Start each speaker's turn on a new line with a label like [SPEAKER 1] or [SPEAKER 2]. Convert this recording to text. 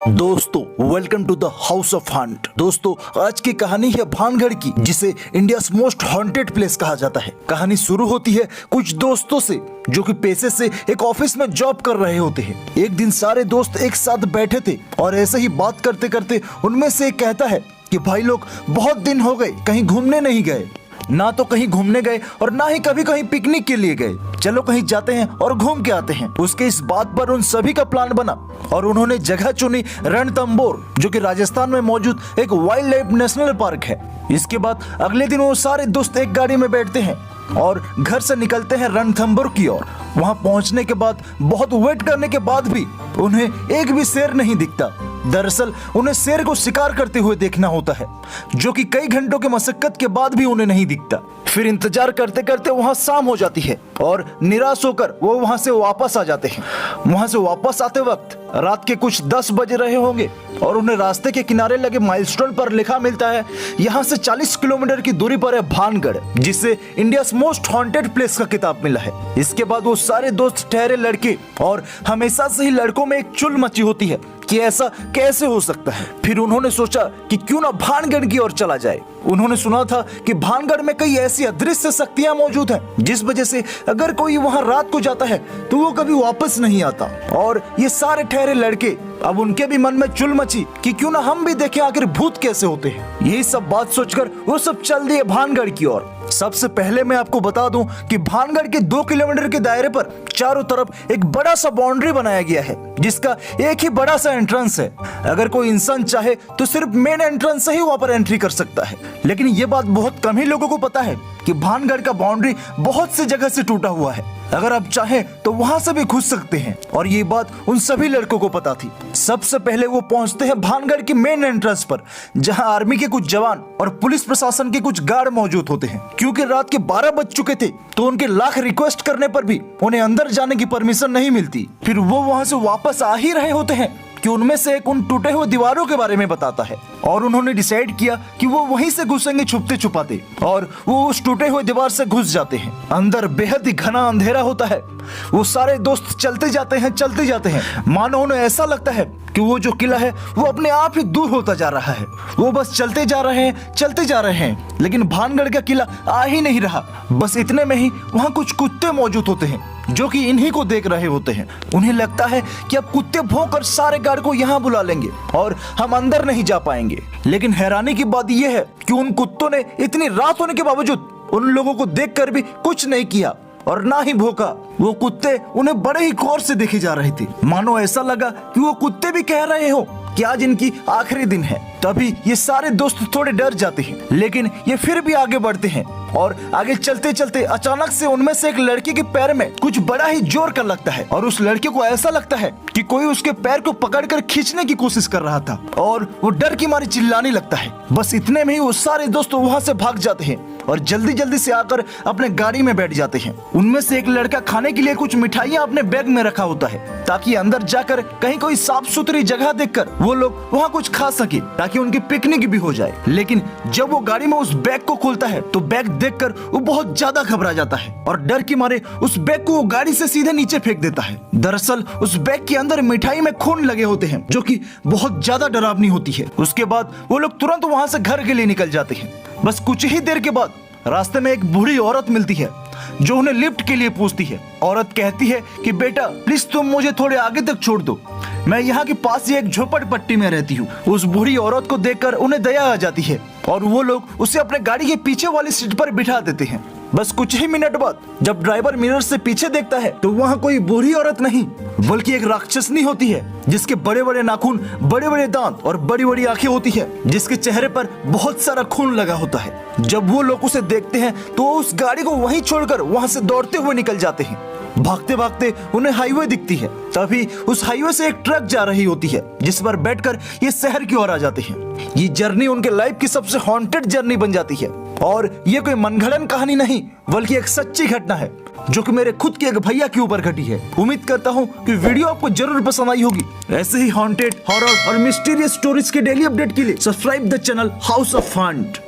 [SPEAKER 1] दोस्तों welcome to the house of hunt. दोस्तों आज की कहानी है भानगढ़ की, जिसे इंडियाज मोस्ट हॉन्टेड प्लेस कहा जाता है। कहानी शुरू होती है कुछ दोस्तों से जो कि पेशे से एक ऑफिस में जॉब कर रहे होते हैं। एक दिन सारे दोस्त एक साथ बैठे थे और ऐसे ही बात करते करते उनमें से एक कहता है कि भाई लोग बहुत दिन हो गए कहीं घूमने नहीं गए, ना तो कहीं घूमने गए और ना ही कभी कहीं पिकनिक के लिए गए। चलो कहीं जाते हैं और घूम के आते हैं। उसके इस बात पर उन सभी का प्लान बना और उन्होंने जगह चुनी रणथंबोर, जो कि राजस्थान में मौजूद एक वाइल्ड लाइफ नेशनल पार्क है। इसके बाद अगले दिन वो सारे दोस्त एक गाड़ी में बैठते हैं और घर से निकलते हैं रणथंबोर की ओर। वहां पहुंचने के बाद बहुत वेट करने के बाद भी उन्हें एक भी शेर नहीं दिखता। दरअसल उन्हें शेर को शिकार करते हुए देखना होता है, जो कि कई घंटों के मशक्कत के बाद भी उन्हें नहीं दिखता। फिर इंतजार करते करते वहां शाम हो जाती है और निराश होकर वो वहां से वापस आ जाते हैं। वहां से वापस आते वक्त रात के कुछ 10 बज रहे होंगे और उन्हें रास्ते के किनारे लगे माइलस्टोन पर लिखा मिलता है यहाँ से 40 किलोमीटर की दूरी पर है भानगढ़, जिससे इंडियाज मोस्ट हॉन्टेड प्लेस का खिताब मिला है। इसके बाद वो सारे दोस्त ठहरे लड़के और हमेशा से ही लड़कों में एक चुल मची होती है कि ऐसा कैसे हो सकता है। फिर उन्होंने सोचा कि क्यों ना भानगढ़ की ओर चला जाए। उन्होंने सुना था कि भानगढ़ में कई ऐसी अदृश्य शक्तियां मौजूद हैं, जिस वजह से अगर कोई वहां रात को जाता है तो वो कभी वापस नहीं आता। और ये सारे ठहरे लड़के अब उनके भी मन में चुल मची कि क्यों ना हम भी देखें आखिर भूत कैसे होते हैं। यही सब बात सोचकर वो सब चल दिए भानगढ़ की ओर। सबसे पहले मैं आपको बता दूं कि भानगढ़ के 2 किलोमीटर के दायरे पर चारों तरफ एक बड़ा सा बाउंड्री बनाया गया है, जिसका एक ही बड़ा सा एंट्रेंस है। अगर कोई इंसान चाहे तो सिर्फ मेन एंट्रेंस से ही वहां पर एंट्री कर सकता है। लेकिन ये बात बहुत कम ही लोगों को पता है कि भानगढ़ का बाउंड्री बहुत सी जगह से टूटा हुआ है। अगर आप चाहें तो वहां से भी घुस सकते हैं, और ये बात उन सभी लड़कों को पता थी। सबसे पहले वो पहुंचते हैं भानगढ़ की मेन एंट्रेंस पर, जहां आर्मी के कुछ जवान और पुलिस प्रशासन के कुछ गार्ड मौजूद होते हैं। क्योंकि रात के 12 बज चुके थे तो उनके लाख रिक्वेस्ट करने पर भी उन्हें अंदर जाने की परमिशन नहीं मिलती। फिर वो वहां से वापस आ ही रहे होते हैं कि उनमें से एक उन टूटे हुए दीवारों के बारे में बताता है, और उन्होंने डिसाइड किया कि वो वहीं से घुसेंगे छुपते छुपाते, और वो उस टूटे हुए दीवार से घुस जाते हैं। अंदर बेहद ही घना अंधेरा होता है। वो सारे दोस्त चलते जाते हैं, मानो उन्हें ऐसा लगता है कि वो जो किला है वो अपने आप ही दूर होता जा रहा है। वो बस चलते जा रहे हैं, लेकिन भानगढ़ का किला आ ही नहीं रहा। बस इतने में ही वहाँ कुछ कुत्ते मौजूद होते हैं जो कि इन्हीं को देख रहे होते हैं। उन्हें लगता है कि अब कुत्ते भौंकर सारे गार्ड को यहाँ बुला लेंगे और हम अंदर नहीं जा पाएंगे। लेकिन हैरानी की बात यह है कि उन कुत्तों ने इतनी रात होने के बावजूद उन लोगों को देखकर भी कुछ नहीं किया और ना ही भौंका। वो कुत्ते उन्हें बड़े ही गौर से देखे जा रहे थे, मानो ऐसा लगा कि वो कुत्ते भी कह रहे हो कि आज इनकी आखिरी दिन है। तभी ये सारे दोस्त थोड़े डर जाते हैं, लेकिन ये फिर भी आगे बढ़ते हैं। और आगे चलते चलते अचानक से उनमें से एक लड़के के पैर में कुछ बड़ा ही जोर का लगता है, और उस लड़के को ऐसा लगता है कि कोई उसके पैर को पकड़कर खींचने की कोशिश कर रहा था, और वो डर की मारी चिल्लाने लगता है। बस इतने में ही वो सारे दोस्त वहाँ से भाग जाते हैं और जल्दी जल्दी से आकर अपने गाड़ी में बैठ जाते हैं। उनमें से एक लड़का खाने के लिए कुछ मिठाइयाँ अपने बैग में रखा होता है, ताकि अंदर जाकर कहीं कोई साफ सुथरी जगह देखकर वो लोग वहाँ कुछ खा सके, ताकि उनकी पिकनिक भी हो जाए। लेकिन जब वो गाड़ी में उस बैग को खोलता है तो बैग देखकर वो बहुत ज्यादा घबरा जाता है और डर के मारे उस बैग को वो गाड़ी से सीधे नीचे फेंक देता है। दरअसल उस बैग के अंदर मिठाई में खून लगे होते हैं, जो कि बहुत ज्यादा डरावनी होती है। उसके बाद वो लोग तुरंत वहाँ से घर के लिए निकल जाते हैं। बस कुछ ही देर के बाद रास्ते में एक बूढ़ी औरत मिलती है जो उन्हें लिफ्ट के लिए पूछती है। औरत कहती है कि बेटा प्लीज तुम मुझे थोड़े आगे तक छोड़ दो, मैं यहाँ के पास ही एक झोपड़पट्टी में रहती हूँ। उस बूढ़ी औरत को देखकर उन्हें दया आ जाती है और वो लोग उसे अपने गाड़ी के पीछे वाली सीट पर बिठा देते हैं। बस कुछ ही मिनट बाद जब ड्राइवर मिरर से पीछे देखता है तो वहाँ कोई बूढ़ी औरत नहीं बल्कि एक राक्षसनी होती है, जिसके बड़े बड़े नाखून, बड़े बड़े दांत और बड़ी बड़ी आंखें होती है, जिसके चेहरे पर बहुत सारा खून लगा होता है। जब वो लोग उसे देखते हैं तो उस गाड़ी को वहीं छोड़कर वहाँ से दौड़ते हुए निकल जाते हैं। भागते भागते उन्हें हाईवे दिखती है। तभी उस हाईवे से एक ट्रक जा रही होती है, जिस पर बैठकर ये शहर की ओर आ जाते हैं। ये जर्नी उनके लाइफ की सबसे हॉन्टेड जर्नी बन जाती है, और ये कोई मनगढ़ंत कहानी नहीं बल्कि एक सच्ची घटना है जो कि मेरे खुद के एक भैया के ऊपर घटी है। उम्मीद करता हूँ कि वीडियो आपको जरूर पसंद आई होगी। ऐसे ही हॉन्टेड, हॉरर और मिस्टीरियस स्टोरीज के डेली अपडेट के लिए subscribe the channel house of Hunt.